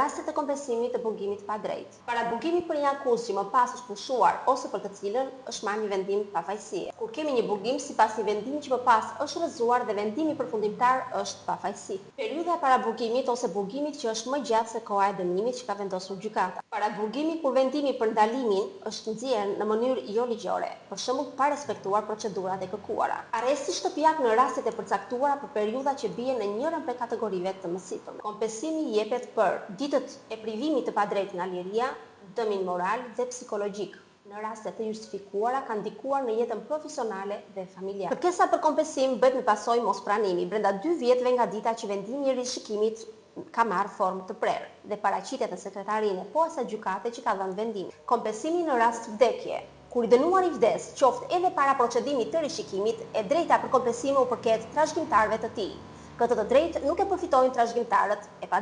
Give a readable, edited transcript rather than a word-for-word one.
rastet e kompensimit të burgimit pa drejtë. Para burgimit për një akuzë që më pas është pushuar ose për të cilën është marrë një vendim pafajësie. Kur kemi një burgim sipas një vendimi që më pas është rrëzuar dhe vendimi përfundimtar është pafajësi. Periudha para burgimit ose burgimit që është më gjatë se koha e dënimit që ka vendosur gjykata. Para burgimit kur vendimi për ndalimin është nxjerrë në mënyrë jo ligjore, për shembull pa respektuar procedurat e kërkuara. Arresti shtëpiak në rastet e përcaktuara për periudha që bien në njërin prej kategorive të mësipërme. Kompensimi jepet për ditët e privimit të padrejtë nga liria, dëmin moral dhe psikologjik. Në raste të justifikuara kanë ndikuar në jetën profesionale dhe familjare. Kërkesa për kompensim bëhet me pasojë mospranimi brenda 2 vjetëve nga dita që vendimi i rishikimit ka marrë formë të prerë dhe paraqitet në sekretarinë e posa gjykate që ka dhënë vendimin. Kompensimi në rast vdekje. Kur i dënuari vdes, qoftë edhe para procedimit të rishikimit, e drejta për kompensim u përket trashëgimtarëve të tij. Këtë të drejtë nuk e përfitojnë trashëgimtarët e padrejtë.